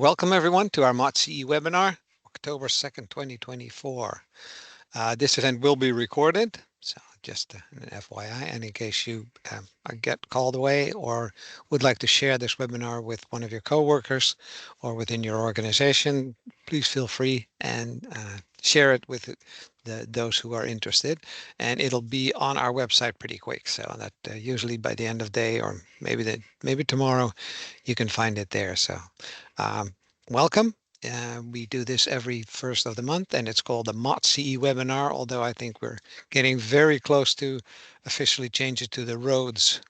Welcome everyone to our MOTS webinar, October 2nd, 2024. This event will be recorded, so just an FYI, and in case you get called away or would like to share this webinar with one of your coworkers or within your organization, please feel free and share it with those who are interested. And it'll be on our website pretty quick, so that usually by the end of the day or maybe tomorrow, you can find it there. So um, welcome. We do this every first of the month, and it's called the MOTS webinar, although I think we're getting very close to officially change it to the Roads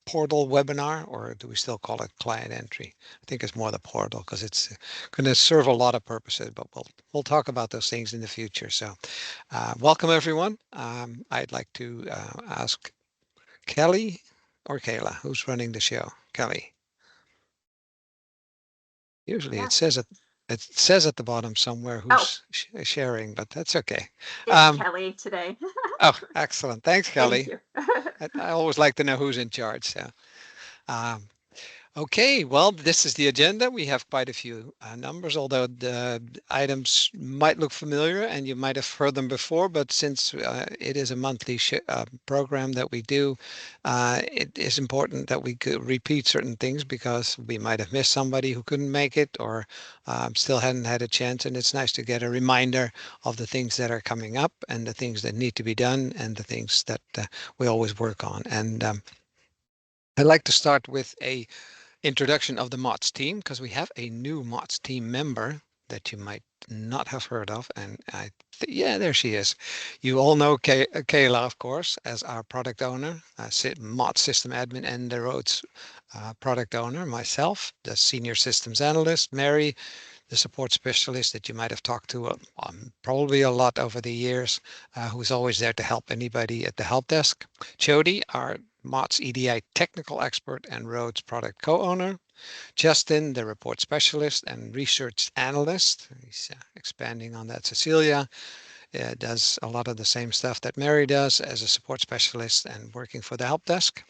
portal webinar, or do we still call it client entry? I think it's more the portal because it's going to serve a lot of purposes, but we'll talk about those things in the future. So welcome everyone. I'd like to ask Kelly or Kayla, who's running the show. Kelly. Usually Yeah. it says at the bottom somewhere Oh, who's sharing, but that's okay. it's Um, Kelly today. oh, excellent. Thanks, Thank Kelly. you. I always like to know who's in charge. So, um, okay, well, this is the agenda. We have quite a few numbers, although the items might look familiar and you might have heard them before, but since it is a monthly program that we do, it is important that we could repeat certain things because we might have missed somebody who couldn't make it or still hadn't had a chance. And it's nice to get a reminder of the things that are coming up and the things that need to be done and the things that we always work on. And I'd like to start with a introduction of the MOTS team because we have a new MOTS team member that you might not have heard of. And yeah, there she is. You all know Kayla, of course, as our product owner, MOTS system admin, and the Rhodes product owner. Myself, the senior systems analyst. Mary, the support specialist that you might have talked to probably a lot over the years, who's always there to help anybody at the help desk. Jody, our MOTS EDI technical expert and Rhodes product co-owner. Justin, the report specialist and research analyst. He's expanding on that. Cecilia does a lot of the same stuff that Mary does as a support specialist and working for the help desk.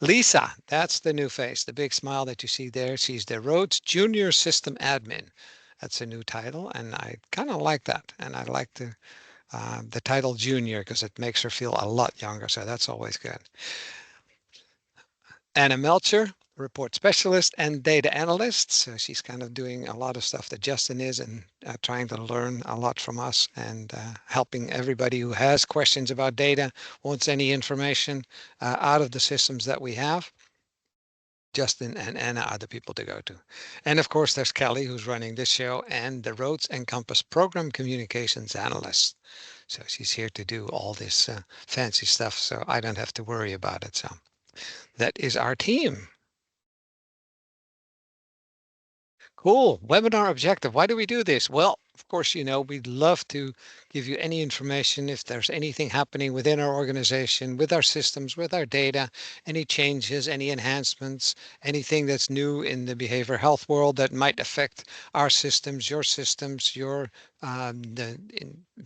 Lisa, that's the new face, the big smile that you see there. She's the Rhodes Junior System Admin. That's a new title, and I kind of like that. And I like the title Junior because it makes her feel a lot younger, so that's always good. Anna Melcher, report specialist and data analyst. So she's kind of doing a lot of stuff that Justin is and trying to learn a lot from us and helping everybody who has questions about data, wants any information out of the systems that we have. Justin and Anna are the people to go to. And of course, there's Kelly, who's running this show, and the Rhodes and Compass Program Communications Analyst. So she's here to do all this fancy stuff, so I don't have to worry about it. So that is our team. Cool. Webinar objective. Why do we do this? Well, of course, we'd love to give you any information if there's anything happening within our organization, with our systems, with our data, any changes, any enhancements, anything that's new in the behavioral health world that might affect our systems, the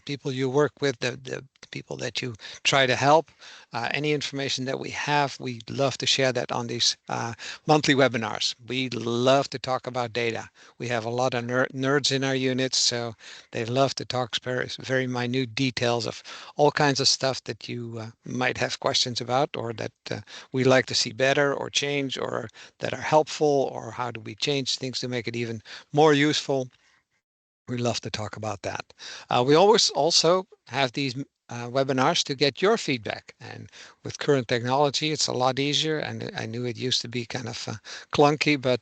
people you work with, the people that you try to help. Any information that we have, we'd love to share that on these monthly webinars. We love to talk about data. We have a lot of nerds in our units, so they love to talk very minute details of all kinds of stuff that you might have questions about or that we like to see better or change or that are helpful or how do we change things to make it even more useful. We love to talk about that. We always also have these webinars to get your feedback. And with current technology, it's a lot easier. And I knew it used to be kind of clunky, but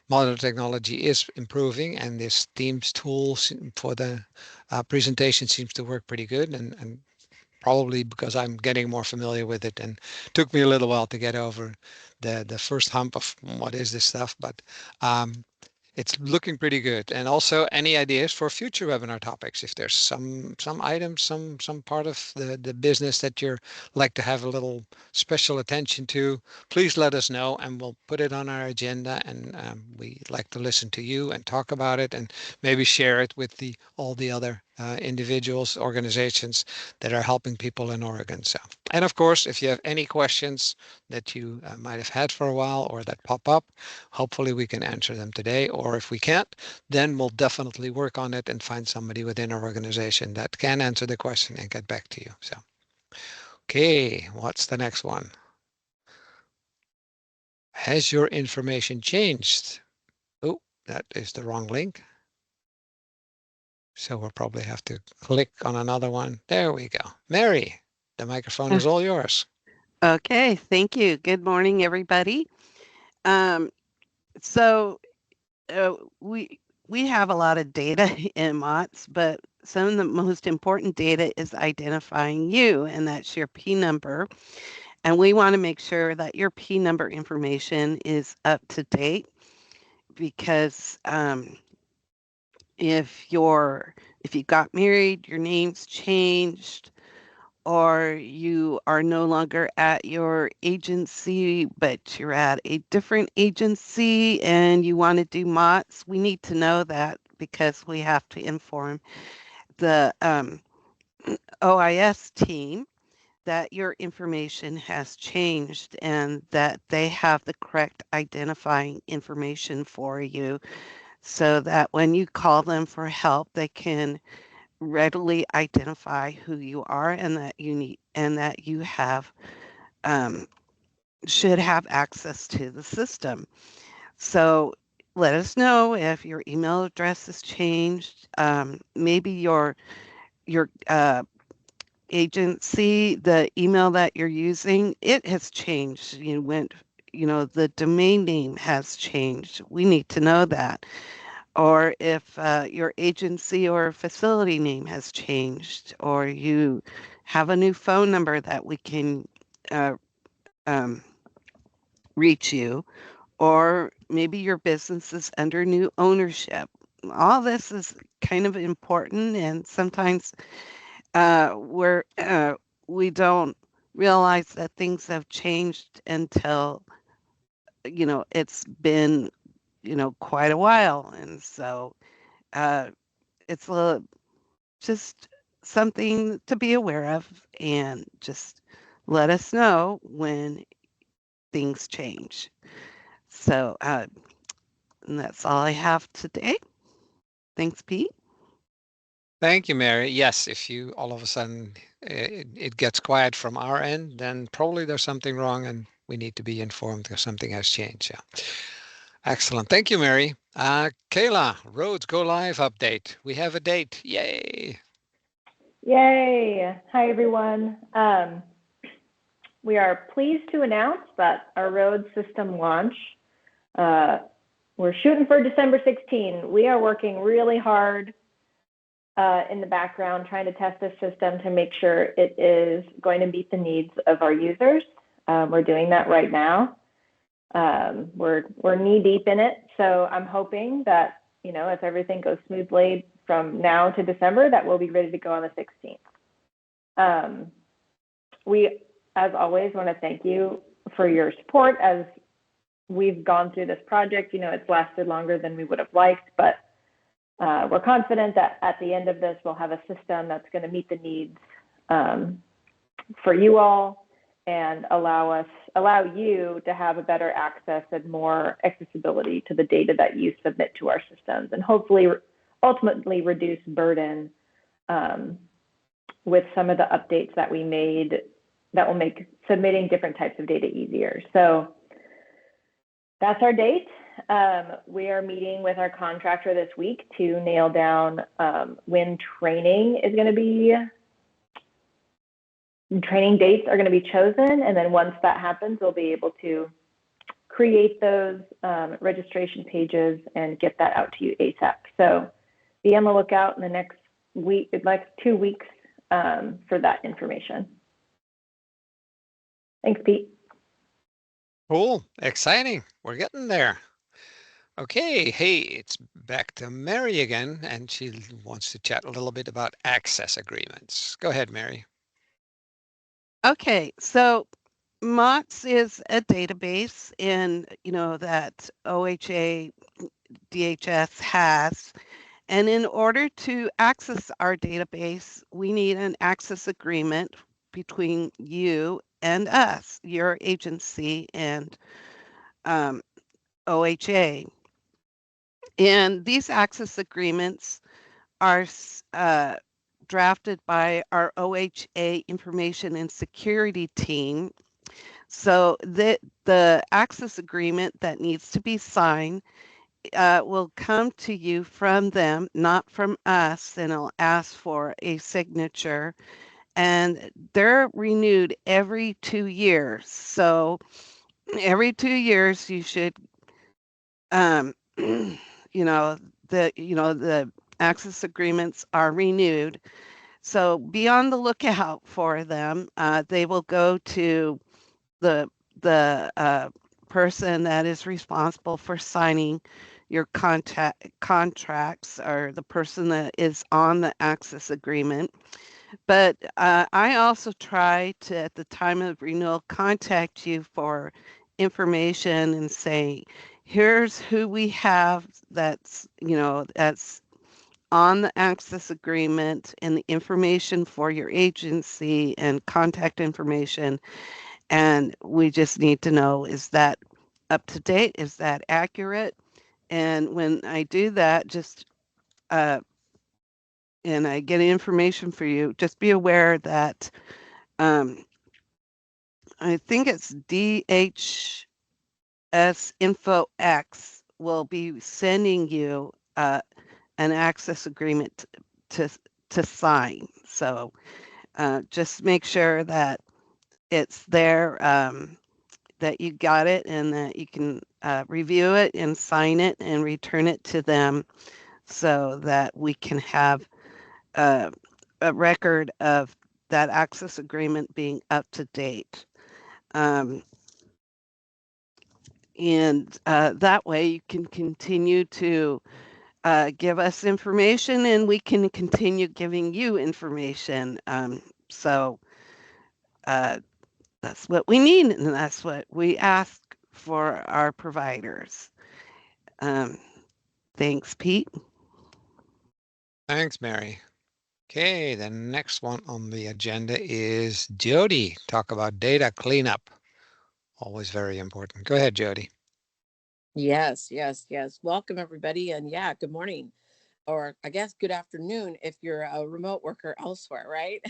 modern technology is improving. And this Teams tool for the presentation seems to work pretty good. And probably because I'm getting more familiar with it and took me a little while to get over the first hump of what is this stuff. But it's looking pretty good. And also any ideas for future webinar topics. If there's some items, some part of the business that you're like to have a little special attention to, please let us know and we'll put it on our agenda. And we like to listen to you and talk about it and maybe share it with the all the other individuals, organizations that are helping people in Oregon. So, and of course, if you have any questions that you might have had for a while or that pop up, hopefully we can answer them today. Or if we can't, then we'll definitely work on it and find somebody within our organization that can answer the question and get back to you. So, okay, what's the next one? Has your information changed? Oh, that is the wrong link. So we'll probably have to click on another one. There we go. Mary, the microphone is all yours. Okay, thank you. Good morning, everybody. Um, so we have a lot of data in MOTS, but some of the most important data is identifying you, and that's your P number. And we want to make sure that your P number information is up to date because if you got married, your name's changed, or you are no longer at your agency, but you're at a different agency and you want to do MOTS, we need to know that because we have to inform the OIS team that your information has changed and that they have the correct identifying information for you so that when you call them for help, they can readily identify who you are and that you need and that you have should have access to the system. So let us know if your email address has changed. Maybe your agency, the email that you're using, it has changed. The domain name has changed. We need to know that. Or if your agency or facility name has changed, or you have a new phone number that we can uh, um, reach you, or maybe your business is under new ownership. All this is kind of important, and sometimes we don't realize that things have changed until it's been quite a while, and so uh, it's just something to be aware of, and just let us know when things change. So and that's all I have today. Thanks, Pete. Thank you, Mary. Yes, if you all of a sudden it gets quiet from our end, then probably there's something wrong and we need to be informed because something has changed. Yeah. Excellent. Thank you, Mary. Kayla, Roads Go Live update. We have a date. Yay. Yay. Hi, everyone. We are pleased to announce that our road system launch, we're shooting for December 16. We are working really hard in the background trying to test this system to make sure it is going to meet the needs of our users. We're doing that right now. We're knee deep in it, so I'm hoping that if everything goes smoothly from now to December, that we'll be ready to go on the 16th. We, as always, want to thank you for your support as we've gone through this project. It's lasted longer than we would have liked, but we're confident that at the end of this, we'll have a system that's going to meet the needs for you all and allow you to have a better access and more accessibility to the data that you submit to our systems, and hopefully ultimately reduce burden with some of the updates that we made that will make submitting different types of data easier. So that's our date. We are meeting with our contractor this week to nail down when training dates are going to be chosen. And then once that happens, we'll be able to create those registration pages and get that out to you ASAP. So be on the lookout in the next 2 weeks for that information. Thanks, Pete. Cool. Exciting. We're getting there. Okay. Hey, it's back to Mary again, and she wants to chat a little bit about access agreements. Go ahead, Mary. Okay, so MOTS is a database in that OHA DHS has, And in order to access our database, we need an access agreement between you and us, your agency and OHA. And these access agreements are drafted by our OHA information and security team. So the access agreement that needs to be signed will come to you from them, not from us, and it'll ask for a signature. And they're renewed every 2 years. So every 2 years, you should, um, the access agreements are renewed. So be on the lookout for them. They will go to the the person that is responsible for signing your contracts, or the person that is on the access agreement. But I also try to, at the time of renewal, contact you for information and say, here's who we have that's on the access agreement, and the information for your agency and contact information. And we just need to know, is that up to date? Is that accurate? And when I do that, uh, and I get information for you, just be aware that um, I think it's DHS Info X will be sending you an access agreement to to sign. So just make sure that it's there, that you got it, and that you can review it and sign it and return it to them, so that we can have uh, a record of that access agreement being up to date. Um, and that way you can continue to give us information, and we can continue giving you information. So uh, that's what we need, and that's what we ask for our providers. Um, Thanks, Pete. Thanks, Mary. Okay, the next one on the agenda is Jody. Talk about data cleanup. Always very important. Go ahead, Jody. Yes, yes, yes. Welcome, everybody. And yeah, good morning, or I guess good afternoon if you're a remote worker elsewhere, right?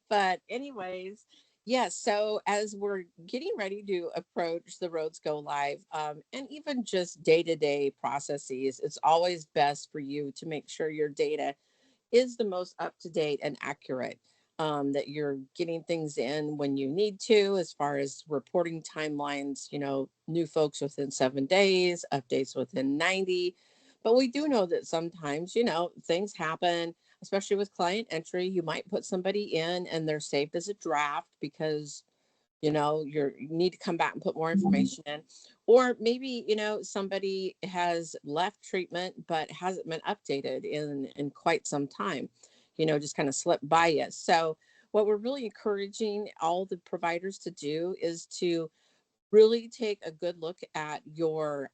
But, anyways, yes. So, as we're getting ready to approach the roads go live, and even just day to day processes, it's always best for you to make sure your data is the most up to date and accurate. That you're getting things in when you need to, as far as reporting timelines, new folks within 7 days, updates within 90. But we do know that sometimes, things happen, especially with client entry. You might put somebody in and they're saved as a draft because you need to come back and put more information in. Or maybe somebody has left treatment but hasn't been updated in quite some time, just kind of slipped by you. So what we're really encouraging all the providers to do is to really take a good look at your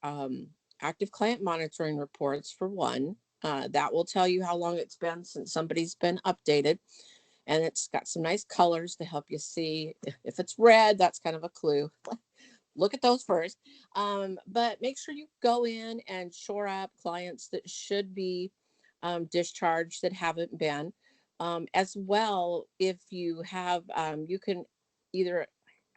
active client monitoring reports. For one, that will tell you how long it's been since somebody's been updated, and it's got some nice colors to help you see. If it's red, that's kind of a clue. Look at those first. But make sure you go in and shore up clients that should be discharged that haven't been. As well, if you have, you can either,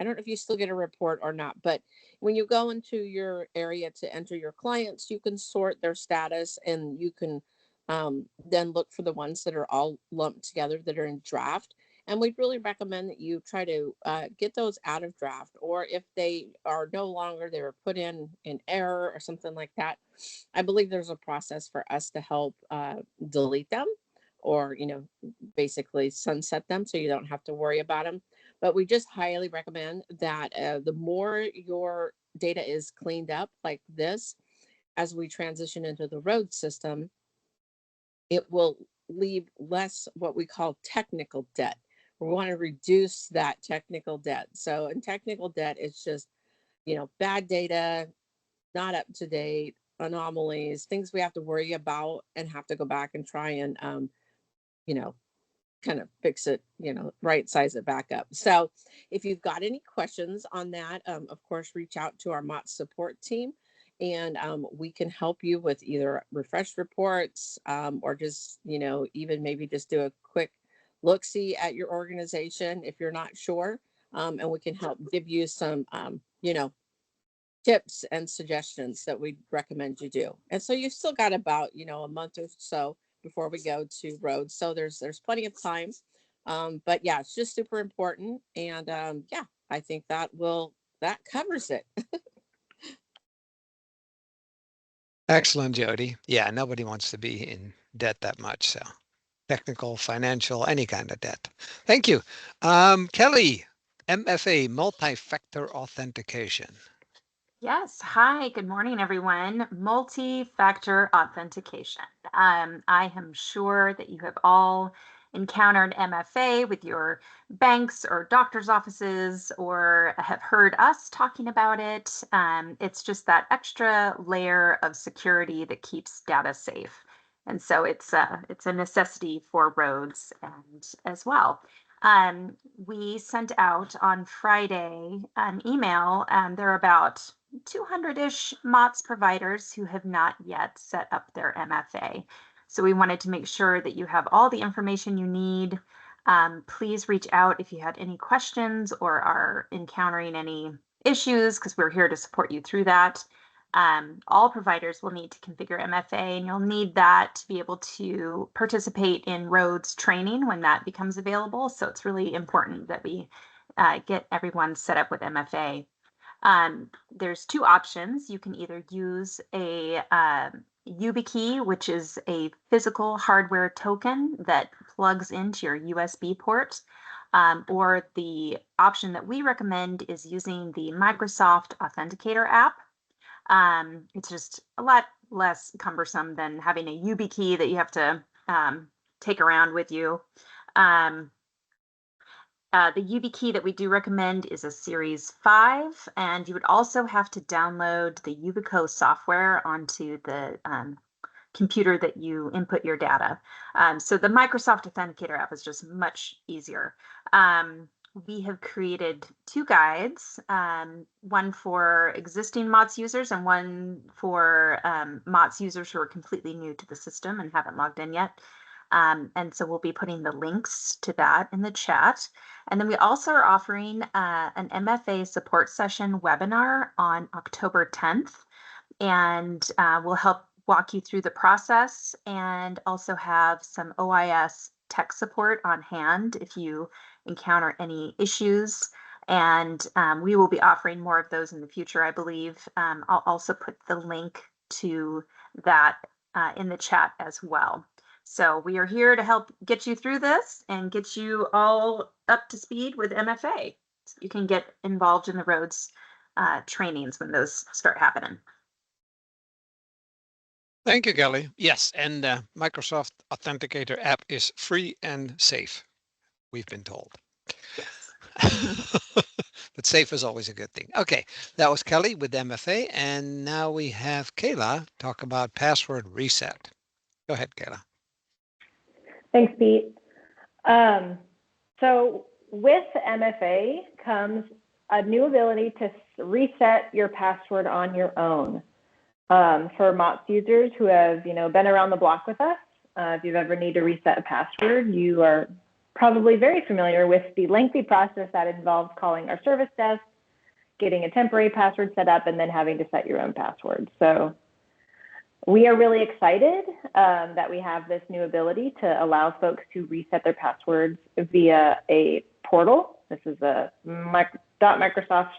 I don't know if you still get a report or not, but when you go into your area to enter your clients, you can sort their status, and you can then look for the ones that are all lumped together that are in draft. And we'd really recommend that you try to get those out of draft, or if they are no longer, they were put in error or something like that. I believe there's a process for us to help delete them, or basically sunset them, so you don't have to worry about them. But we just highly recommend that the more your data is cleaned up like this, as we transition into the road system, it will leave less what we call technical debt. We want to reduce that technical debt. So in technical debt, it's just, bad data, not up to date, anomalies, things we have to worry about and have to go back and try and, you know, kind of fix it, right size it back up. So if you've got any questions on that, of course, reach out to our MOTS support team, and we can help you with either refresh reports, or just, even maybe just do a quick look see at your organization if you're not sure. And we can help give you some, tips and suggestions that we recommend you do. And so you've still got about, a month or so before we go to roads. So there's plenty of time. But yeah, it's just super important. And yeah, I think that covers it. Excellent, Jody. Yeah, nobody wants to be in debt that much. So technical, financial, any kind of debt. Thank you. Kelly, MFA, multi-factor authentication. Yes. Hi, good morning, everyone. Multi-factor authentication. I am sure that you have all encountered MFA with your banks or doctor's offices, or have heard us talking about it. It's just that extra layer of security that keeps data safe. And so it's a necessity for roads and as well. We sent out on Friday an email. There are about 200-ish MOTS providers who have not yet set up their MFA. So we wanted to make sure that you have all the information you need. Please reach out if you had any questions or are encountering any issues, because we're here to support you through that. All providers will need to configure MFA, and you'll need that to be able to participate in roads training when that becomes available. So it's really important that we get everyone set up with MFA. There's two options. You can either use a YubiKey, which is a physical hardware token that plugs into your USB port, or the option that we recommend is using the Microsoft Authenticator app. It's just a lot less cumbersome than having a YubiKey that you have to take around with you. The YubiKey that we do recommend is a Series 5, and you would also have to download the Yubico software onto the computer that you input your data. So the Microsoft Authenticator app is just much easier. We have created two guides, one for existing MOTS users and one for MOTS users who are completely new to the system and haven't logged in yet. And so we'll be putting the links to that in the chat. And then we also are offering an MFA support session webinar on October 10th. And we'll help walk you through the process and also have some OIS tech support on hand if you encounter any issues. And we will be offering more of those in the future, I believe. I'll also put the link to that in the chat as well. So we are here to help get you through this and get you all up to speed with MFA. So you can get involved in the roads trainings when those start happening. Thank you, Kelly. Yes, and Microsoft Authenticator app is free and safe, we've been told. Yes. But safe is always a good thing. Okay, that was Kelly with MFA, and now we have Kayla talk about password reset. Go ahead, Kayla. Thanks, Pete. So with MFA comes a new ability to reset your password on your own. For MOTS users who have, been around the block with us, if you've ever need to reset a password, you are probably very familiar with the lengthy process that involves calling our service desk, getting a temporary password set up, and then having to set your own password. So we are really excited that we have this new ability to allow folks to reset their passwords via a portal. This is a Microsoft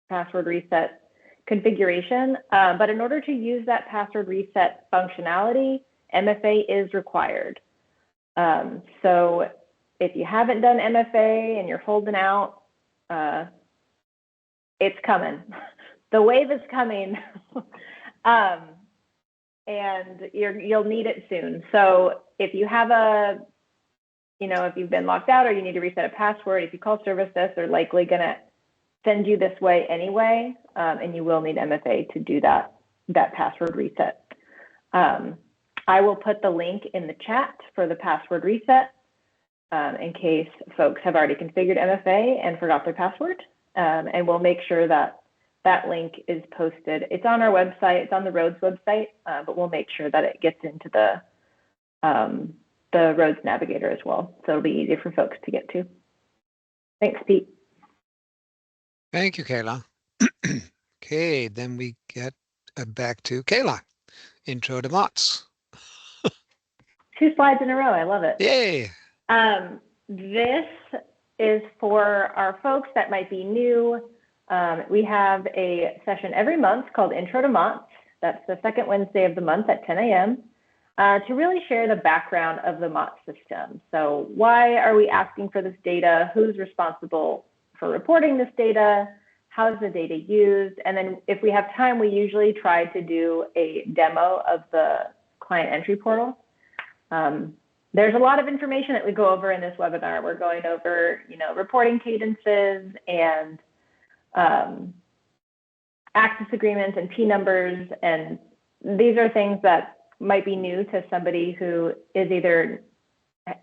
password reset configuration. But in order to use that password reset functionality, MFA is required. So if you haven't done MFA and you're holding out, it's coming. The wave is coming. And you'll need it soon. So if you have if you've been locked out or you need to reset a password, if you call service desk, they're likely going to send you this way anyway, and you will need MFA to do that. that password reset. I will put the link in the chat for the password reset in case folks have already configured MFA and forgot their password. And we'll make sure that that link is posted. It's on our website, it's on the Rhodes website, but we'll make sure that it gets into the Rhodes Navigator as well. So it'll be easier for folks to get to. Thanks, Pete. Thank you, Kayla. Okay, then we get back to Kayla. Intro to MOTS. 2 slides in a row. I love it. Yay. This is for our folks that might be new. We have a session every month called Intro to MOTS. That's the second Wednesday of the month at 10 a.m. To really share the background of the MOTS system. So why are we asking for this data? Who's responsible for reporting this data? How is the data used? And then if we have time, we usually try to do a demo of the client entry portal. There's a lot of information that we go over in this webinar. We're going over, reporting cadences and access agreements and P numbers. And these are things that might be new to somebody who is either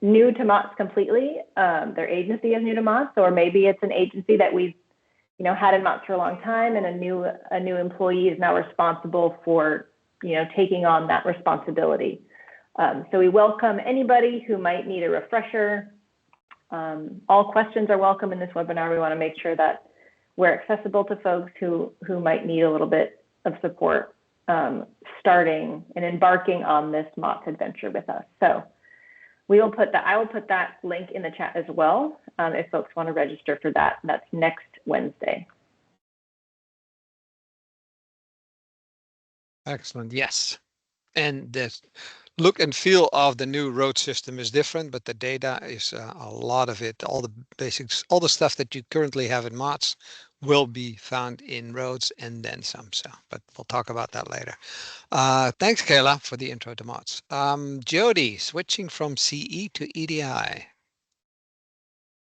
new to MOTS completely, their agency is new to MOTS, or maybe it's an agency that we've had in MOTS for a long time, and a new employee is now responsible for taking on that responsibility. So we welcome anybody who might need a refresher. All questions are welcome in this webinar. We want to make sure that we're accessible to folks who might need a little bit of support starting and embarking on this MOTS adventure with us. So I will put that link in the chat as well if folks want to register for that. That's next Wednesday. Excellent. Yes. And the look and feel of the new road system is different, but the data is a lot of it. All the basics, all the stuff that you currently have in MOTS will be found in Roads and then some. So, but we'll talk about that later. Thanks, Kayla, for the intro to MOTS. Jody, switching from CE to EDI.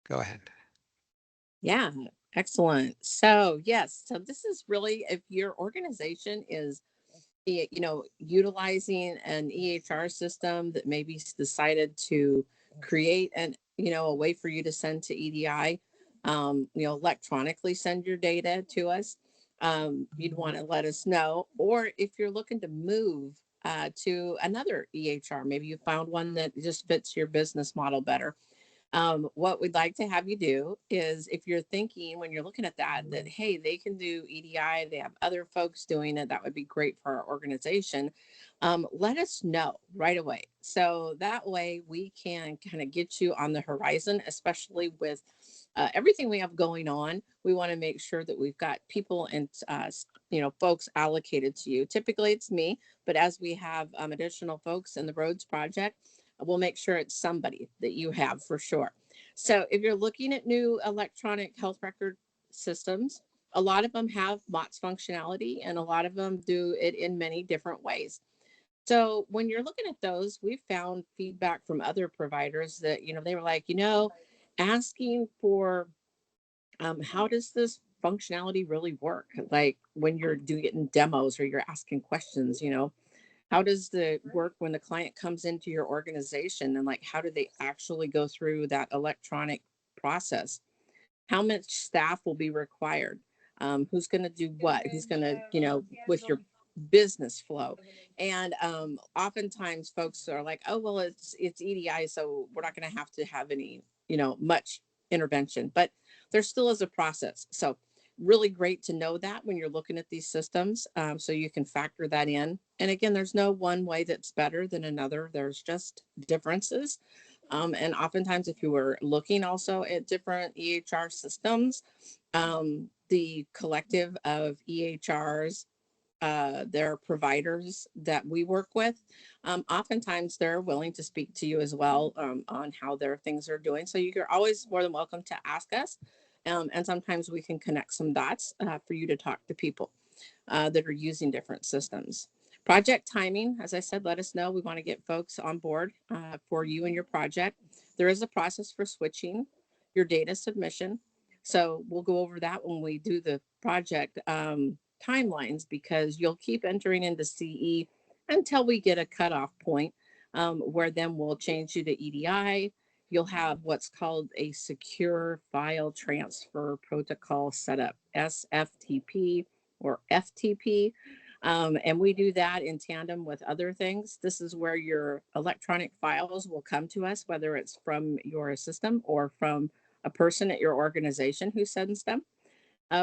Go ahead. Yeah, excellent. So yes, so this is really, if your organization is utilizing an EHR system that maybe decided to create a way for you to send to EDI, electronically send your data to us, you'd want to let us know. Or if you're looking to move to another EHR, maybe you found one that just fits your business model better. What we'd like to have you do is, if you're thinking when you're looking at that, hey, they can do EDI, they have other folks doing it, that would be great for our organization. Let us know right away. So that way we can kind of get you on the horizon, especially with everything we have going on. We want to make sure that we've got people and folks allocated to you. Typically it's me, but as we have additional folks in the Roads project, we'll make sure it's somebody that you have for sure. So if you're looking at new electronic health record systems, a lot of them have MOTS functionality, and a lot of them do it in many different ways. So when you're looking at those, we found feedback from other providers that, they were like, asking for how does this functionality really work? Like when you're doing demos or you're asking questions, how does the work when the client comes into your organization, and like how do they actually go through that electronic process? How much staff will be required? Who's going to do what? Who's going to, with your business flow? And oftentimes folks are like, oh, well, it's EDI, so we're not going to have any, much intervention, but there still is a process. So really great to know that when you're looking at these systems, so you can factor that in. And again, there's no one way that's better than another. There's just differences. And oftentimes, if you were looking also at different EHR systems, the collective of EHRs, their providers that we work with, oftentimes they're willing to speak to you as well on how their things are doing. So you're always more than welcome to ask us. And sometimes we can connect some dots for you to talk to people that are using different systems. Project timing, as I said, let us know. We want to get folks on board for you and your project. There is a process for switching your data submission. So we'll go over that when we do the project timelines, because you'll keep entering into CE until we get a cutoff point, where then we'll change you to EDI. You'll have what's called a secure file transfer protocol setup, SFTP or FTP. And we do that in tandem with other things. This is where your electronic files will come to us, whether it's from your system or from a person at your organization who sends them.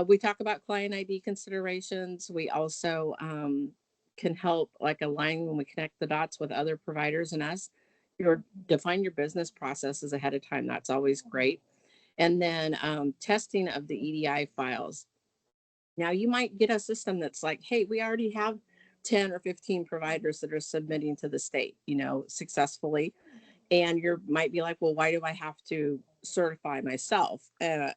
We talk about client ID considerations. We also can help like align when we connect the dots with other providers and us. Your define your business processes ahead of time. That's always great. And then testing of the EDI files. Now you might get a system that's like, hey, we already have 10 or 15 providers that are submitting to the state, successfully. And you might be like, well, why do I have to certify myself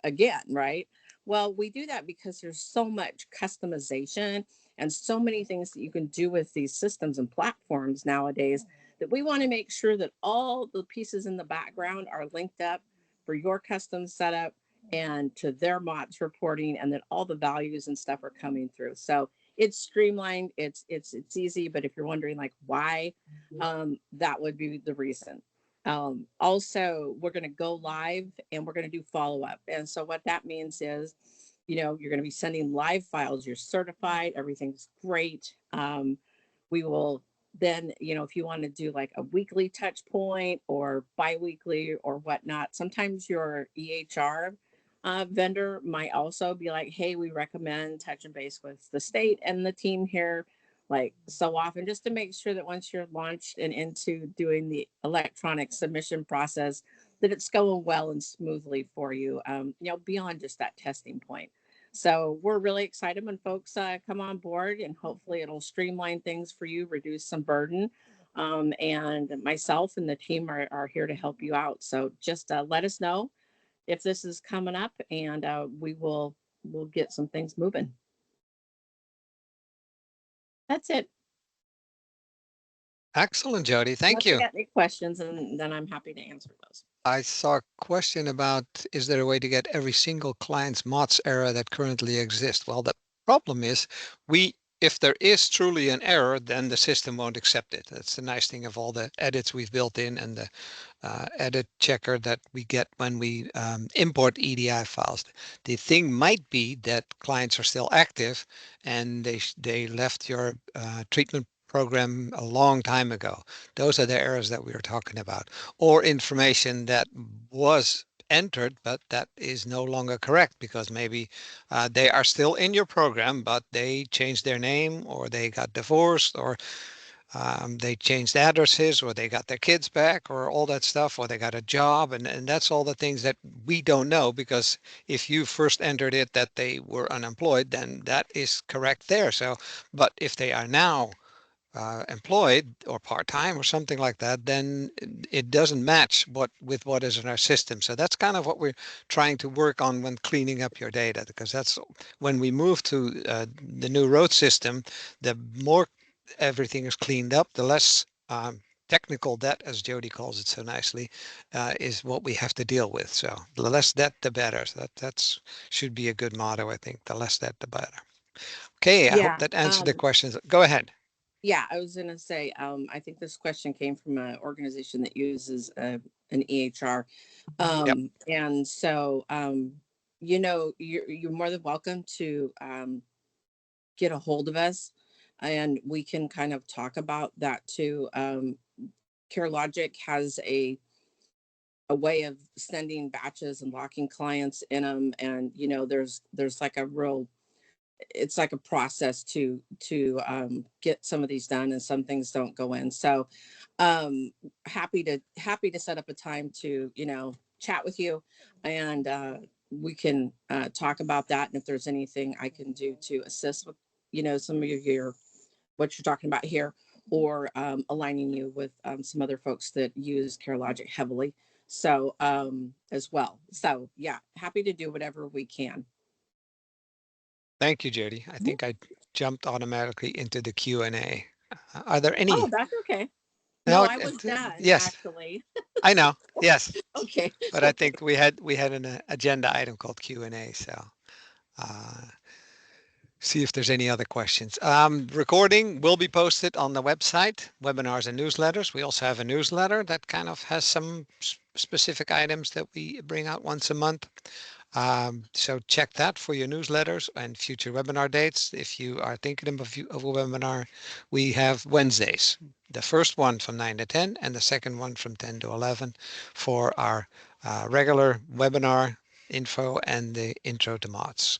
again, right? Well, we do that because there's so much customization and so many things that you can do with these systems and platforms nowadays, that we want to make sure that all the pieces in the background are linked up for your custom setup and to their MOTS reporting, and that all the values and stuff are coming through. So it's streamlined, it's easy. But if you're wondering like why, that would be the reason. Also, we're going to go live and we're going to do follow up. And so what that means is, you're going to be sending live files. You're certified. Everything's great. We will then, if you want to do like a weekly touch point or biweekly or whatnot, sometimes your EHR vendor might also be like, hey, we recommend touching base with the state and the team here like so often, just to make sure that once you're launched and into doing the electronic submission process, that it's going well and smoothly for you, beyond just that testing point. So we're really excited when folks come on board, and hopefully it'll streamline things for you, reduce some burden. And myself and the team are here to help you out. So just let us know if this is coming up, and we'll get some things moving. That's it. Excellent, Jody. Thank Unless you you. got any questions, and then I'm happy to answer those. I saw a question about, is there a way to get every single client's MOTS error that currently exists? Well, the problem is if there is truly an error, then the system won't accept it. That's the nice thing of all the edits we've built in, and the edit checker that we get when we import EDI files. The thing might be that clients are still active and they left your treatment program a long time ago. Those are the errors that we are talking about, or information that was entered but that is no longer correct, because maybe they are still in your program but they changed their name, or they got divorced, or they changed addresses, or they got their kids back, or all that stuff, or they got a job. And that's all the things that we don't know, because if you first entered it that they were unemployed, then that is correct there. So, but if they are now employed or part-time or something like that, then it doesn't match with what is in our system. So that's kind of what we're trying to work on when cleaning up your data, because that's when we move to the new road system, the more everything is cleaned up, the less technical debt, as Jody calls it so nicely, is what we have to deal with. So the less debt, the better. So that's should be a good motto, I think. The less debt, the better. Okay, I hope Yeah. that answered the questions. Go ahead. Yeah, I was gonna say, I think this question came from an organization that uses an EHR, Yep. and so you're more than welcome to get a hold of us, and we can kind of talk about that too. CareLogic has a way of sending batches and locking clients in them, and there's like a real, it's like a process to get some of these done, and some things don't go in. So happy to set up a time to chat with you, and we can talk about that, and if there's anything I can do to assist with some of your what you're talking about here, or aligning you with some other folks that use CareLogic heavily, so as well. So yeah, happy to do whatever we can. Thank you, Jody. I Mhm. think I jumped automatically into the Q&A. Are there Oh, any? that's okay. No, No, I was done yes, actually. I know. Yes, Okay. but I think we had an agenda item called Q&A. So, uh, see if there's any other questions. Recording will be posted on the website, webinars and newsletters. We also have a newsletter that kind of has some specific items that we bring out once a month. So check that for your newsletters and future webinar dates. If you are thinking of a webinar, we have Wednesdays. The first one from 9 to 10 and the second one from 10 to 11 for our regular webinar info and the intro to MOTS.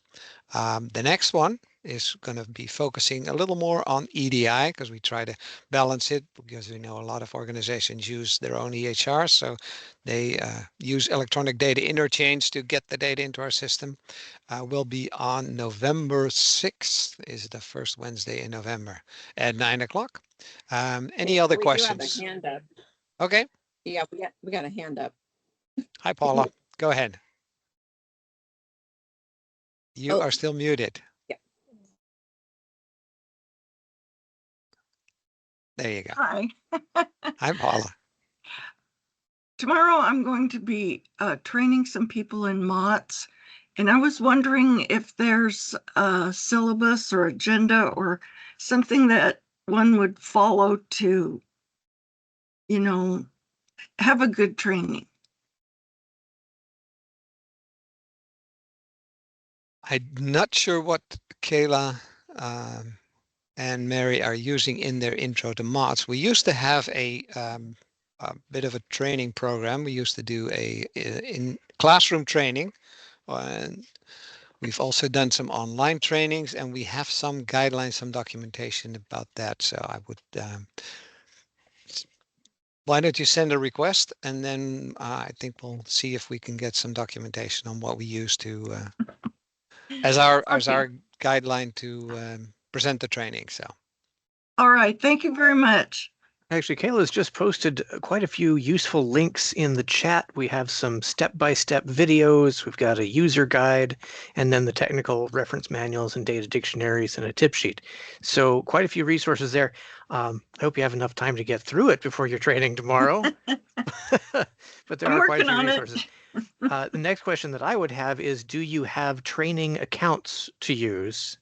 The next one is going to be focusing a little more on EDI because we try to balance it, because we know a lot of organizations use their own EHR, so they use electronic data interchange to get the data into our system. Will be on November 6th, is the first Wednesday in November at 9 o'clock. Any other questions? We do have a hand up. Okay. Yeah, we got a hand up. Hi, Paula. Go ahead. You are still muted. Yeah. There you go. Hi. Hi, Paula. Tomorrow I'm going to be training some people in MOTS, and I was wondering if there's a syllabus or agenda or something that one would follow to, have a good training. I'm not sure what Kayla and Mary are using in their intro to MOTS. We used to have a bit of a training program. We used to do in classroom training, and we've also done some online trainings, and we have some guidelines, some documentation about that. So I would, why don't you send a request, and then I think we'll see if we can get some documentation on what we use to as our guideline to present the training. So. All right. Thank you very much. Actually, Kayla's just posted quite a few useful links in the chat. We have some step-by-step videos. We've got a user guide, and then the technical reference manuals and data dictionaries and a tip sheet. So quite a few resources there. I hope you have enough time to get through it before your training tomorrow. But there are quite a few resources. The next question that I would have is, do you have training accounts to use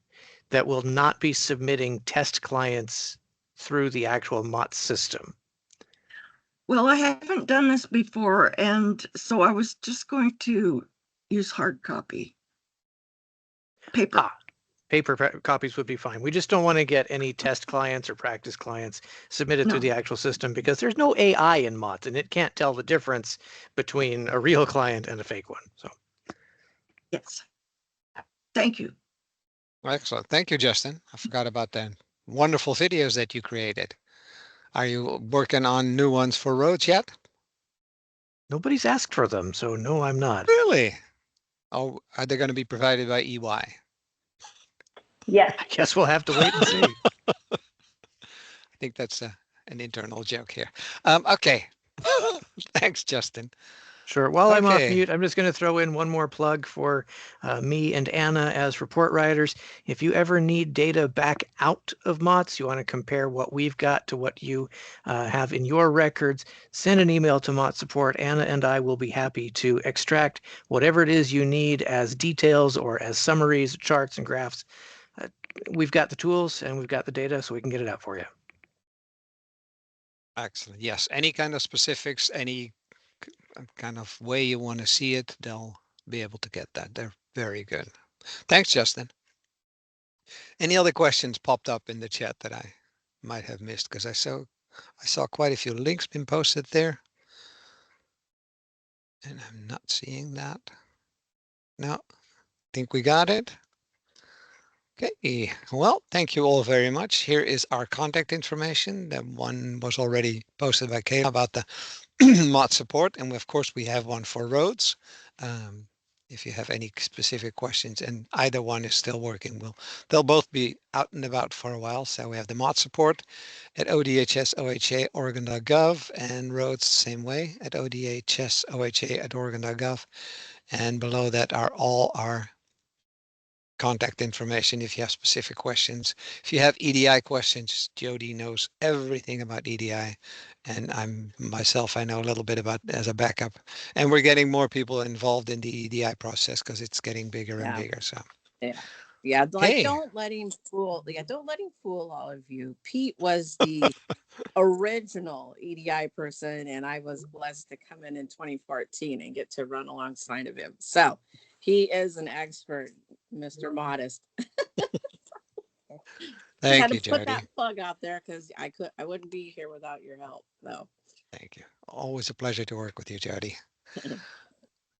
that will not be submitting test clients through the actual MOTS system? Well, I haven't done this before, and so I was just going to use hard copy. Paper. Paper copies would be fine. We just don't want to get any test clients or practice clients submitted through the actual system, because there's no AI in MOTS, and it can't tell the difference between a real client and a fake one. So, yes. Thank you. Excellent. Thank you, Justin. I forgot about that. Wonderful videos that you created. Are you working on new ones for roads yet? Nobody's asked for them, so no, I'm not. Really? Oh, are they going to be provided by EY? Yes. I guess we'll have to wait and see. I think that's an internal joke here. Okay. Thanks, Justin. Sure. While I'm off mute, I'm just going to throw in one more plug for me and Anna as report writers. If you ever need data back out of MOTS, you want to compare what we've got to what you have in your records, send an email to MOTS support. Anna and I will be happy to extract whatever it is you need as details or as summaries, charts, and graphs. We've got the tools and we've got the data, so we can get it out for you. Excellent. Yes. Any kind of specifics, any kind of way you want to see it, they'll be able to get that. They're very good. Thanks, Justin. Any other questions popped up in the chat that I might have missed? Because I saw quite a few links been posted there, and I'm not seeing that. No, think we got it. Okay, well, thank you all very much. Here is our contact information. That one was already posted by Kayla about the MOTS support, and of course we have one for roads. If you have any specific questions, and either one is still working, they'll both be out and about for a while. So we have the MOTS support at odhsoha.oregon.gov, and roads the same way at odhsoha.oregon.gov. And below that are all our contact information if you have specific questions. If you have EDI questions, Jody knows everything about EDI, and I know a little bit about as a backup. And we're getting more people involved in the EDI process because it's getting bigger and bigger. So yeah. Yeah, like Okay. don't let him fool. Yeah, don't let him fool all of you. Pete was the original EDI person, and I was blessed to come in 2014 and get to run alongside of him. So he is an expert, Mr. Modest. Just had Thank to you, put Jody. that plug out there because I wouldn't be here without your help. So Thank you. Always a pleasure to work with you, Jody.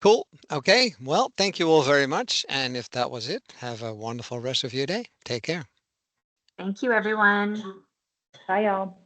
Cool. Okay. Well, thank you all very much. And if that was it, have a wonderful rest of your day. Take care. Thank you, everyone. Bye, y'all.